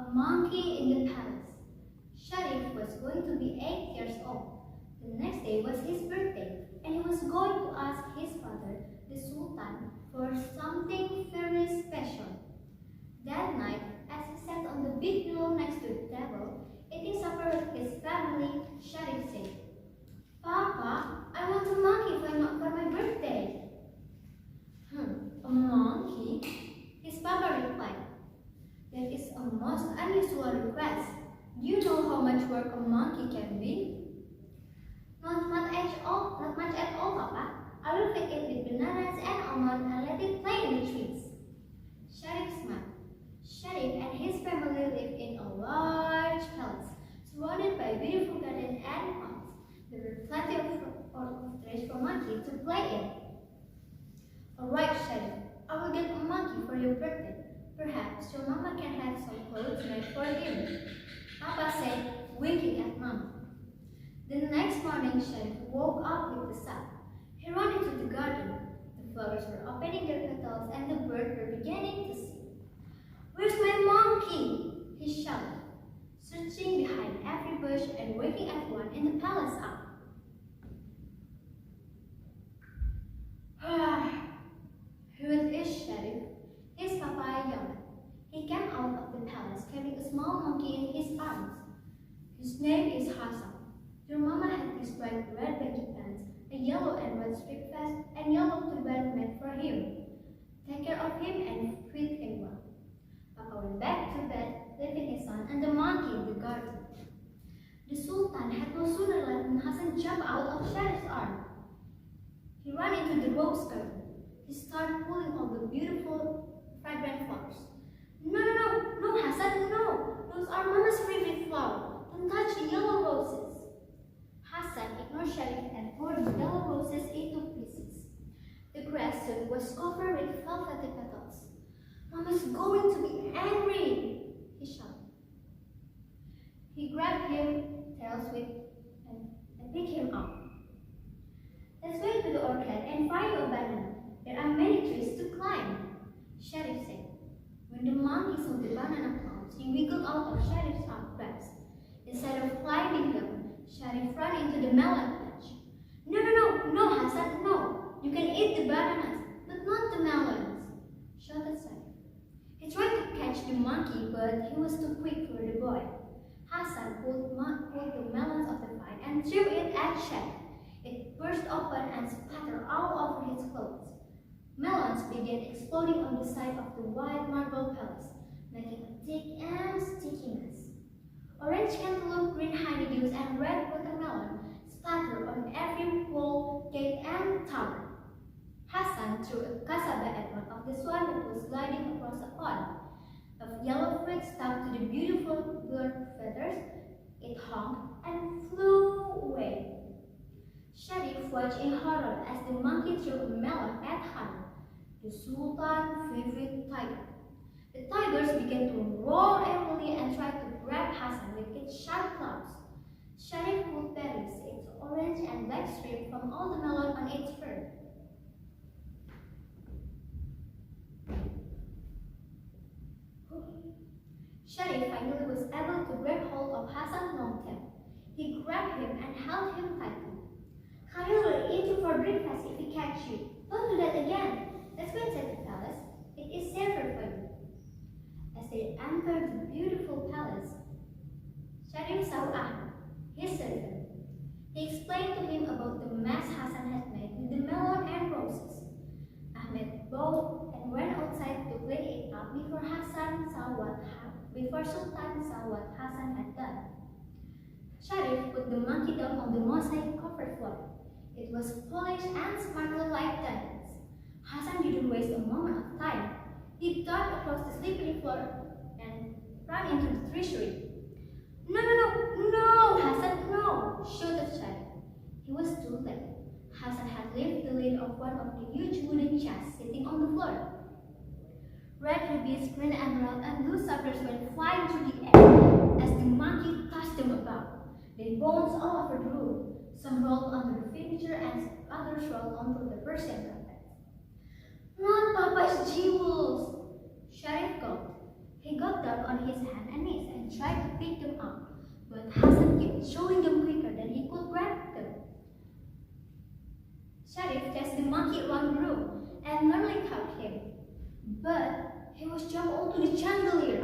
A monkey in the palace. Sharif was going to be 8 years old. The next day was his birthday, and he was going to ask his father, the Sultan, for something very special. That night, as he sat on the big pillow next to the table, eating supper with his family, Sharif said, "Papa, I want a monkey for my birthday." A monkey? His papa replied, "That is a most unusual request. Do you know how much work a monkey can be?" Not much at all, Papa. I will feed it with bananas and almonds and let it play in the trees." Sharif smiled. Sharif and his family lived in a large palace, surrounded by beautiful gardens and ponds. There were plenty of trees for monkey to play in. "Alright, Sharif, I will get a monkey for your birthday. Perhaps your mama can have some clothes made for him," Papa said, winking at Mama. The next morning, Sharif woke up with the sun. He ran into the garden. The flowers were opening their petals and the birds were beginning to sing. "Where's my monkey?" he shouted, searching behind every bush and waking everyone in the palace up. "Who is Sharif?" his papa yelled. He came out of the palace carrying a small monkey in his arms. "His name is Hassan. Your mama had these bright red baggy pants, a yellow and white striped vest, and yellow turban made for him. Take care of him and feed him well." Papa went back to bed, leaving his son and the monkey in the garden. The Sultan had no sooner left than Hassan jumped out of Sharif's arm. He ran into the rose garden. He started pulling all the beautiful, fragrant flowers. No, Hassan, no! Those are Mama's favorite flower. Don't touch the yellow roses." Hassan ignored Sharif and tore the yellow roses into pieces. The grass soon was covered with velvety petals. "Mama's going to be angry," he shouted. He grabbed him tails with and picked him up. "Let's go to the orchard and find a banana. There are many trees to climb," Sharif said. When the monkey saw the banana plants, he wiggled out of Sharif's grasp. Instead of climbing them, Sharif ran into the melon patch. No, Hassan, no! You can eat the bananas, but not the melons," shouted Sharif. He tried to catch the monkey, but he was too quick for the boy. Hassan pulled the melons off the vine and threw it at Sharif. It burst open and splattered all over his clothes. Melons began exploding on the side of the white marble palace, making a thick and sticky mess. Orange cantaloupe, green honeydews, and red watermelon splattered on every wall, gate, and tower. Hassan threw a cassava at one of the swans that was gliding across a pond. A yellow fruit stuck to the beautiful bird feathers. It honked and flew away. Sharif watched in horror as the monkey threw a melon at Hassan, the Sultan's favorite tiger. The tigers began to roar angrily and tried to grab Hassan with its sharp claws. Sharif pulled berries, its orange and black strip from all the melon on its fur. Sharif finally was able to grab hold of Hassan's long tail. He grabbed him and held him tightly. "Khalil will eat you for breakfast if he catch you. Don't do that again. Let's go inside the palace. It is safer for you." As they entered the beautiful palace, Sharif saw Ahmed, his servant. He explained to him about the mess Hassan had made with the melon and roses. Ahmed bowed and went outside to clean it up before Sultan saw what Hassan had done. Sharif put the monkey down on the mosaic-covered floor. It was polished and sparkled like diamonds. Hassan didn't waste a moment of time. He darted across the slippery floor and ran into the treasury. No, Hassan, no!" shouted Sharif. He was too late. Hassan had lifted the lid of one of the huge wooden chests sitting on the floor. Red rubies, green emerald, and blue sapphires went flying through the air as the monkey tossed them about. They bounced all over the room. Some rolled onto the furniture and others rolled onto the Persian carpet. "Not Papa's jewels!" Sharif gulped. He got down on his hands and knees. Sharif chased the monkey around the room and nearly caught him. But he was jumped onto the chandelier.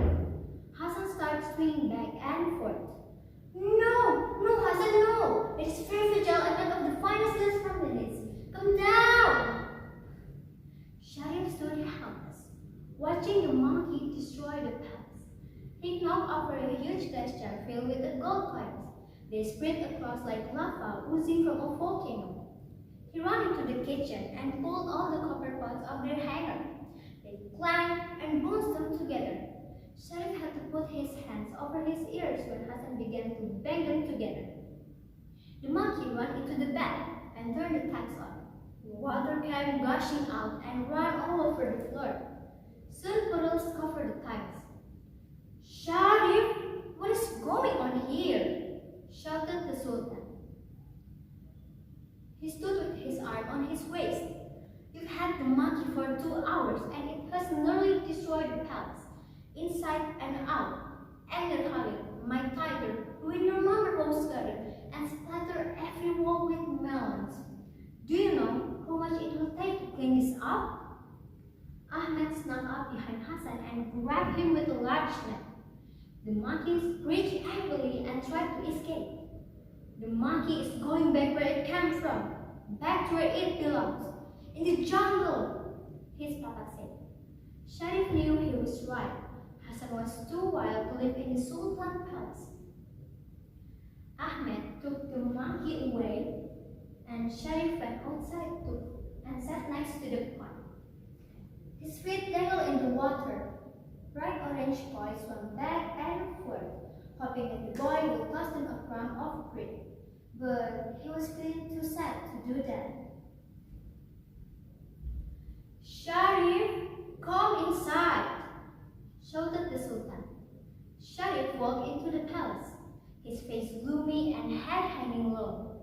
Hassan started swinging back and forth. No, no, Hassan, no! It is very fragile and not of the finest lens from minutes. Come down! Sharif stood helpless, watching the monkey destroy the palace. He knocked over a huge glass jar filled with gold coins. They spread across like lava oozing from a volcano. He ran into the kitchen and pulled all the copper pots off their hanger. They clanged and bounced them together. Sharif had to put his hands over his ears when Hassan began to bang them together. The monkey ran into the bed and turned the taps on. Water came gushing out and ran all over the floor. Soon puddles covered the tiles. Sharif, what is going on here? Shouted the Sultan. He stood with his arm on his waist. You've had the monkey for 2 hours and it has nearly destroyed the palace, inside and out. Angered Khalid, my tiger, ruined your mama rose garden and splattered every wall with melons. Do you know how much it will take to clean this up? Ahmed snuck up behind Hassan and grabbed him with a large net. The monkey screeched angrily and tried to escape. The monkey is going back where it came from, back to where it belongs, in the jungle, his papa said. Sharif knew he was right. Hassan was too wild to live in the Sultan palace. Ahmed took the monkey away and Sharif went outside too and sat next to the pond. His feet dangled in the water. Bright orange toys swam back and forth, hoping that the boy would toss them a crumb of bread. But he was feeling too sad to do that. Sharif, come inside, shouted the Sultan. Sharif walked into the palace, his face gloomy and head hanging low.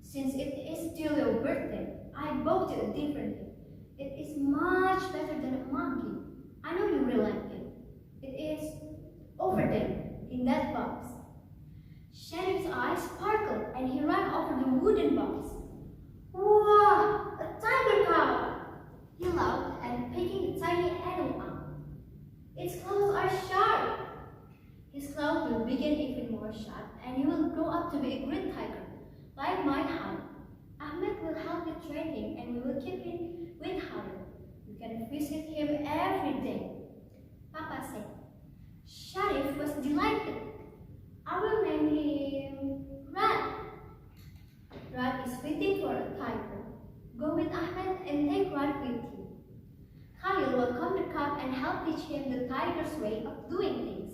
Since it is still your birthday, I bought you a different thing. It is much better than a monkey. I know you will like it. It is over there, in that box. Sharif's eyes sparkled and he ran over the wooden box. Wow, a tiger cow! He laughed and picking the tiny animal up. Its claws are sharp. His claws will begin even more sharp and he will grow up to be a great tiger, like my hound. Ahmed will help you train him and we will keep him with Harun. You can visit him every day. Papa said. Sharif was delighted. I will name him Rat. Rat is fitting for a tiger. Go with Ahmed and take Rat with you. Khalil will come to camp and help teach him the tiger's way of doing things.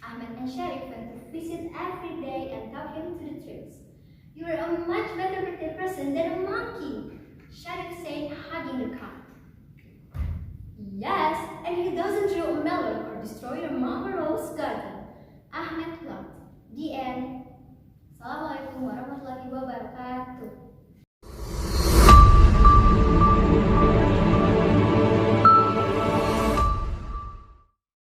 Ahmed and Sharif went to visit every day and taught him to the tricks. You are a much better birthday present than a monkey, Sharif said, hugging the cat. Yes, and he doesn't throw a melon or destroy your mama rose garden. Ahmed laughed. The end. Assalamualaikum warahmatullahi wabarakatuh.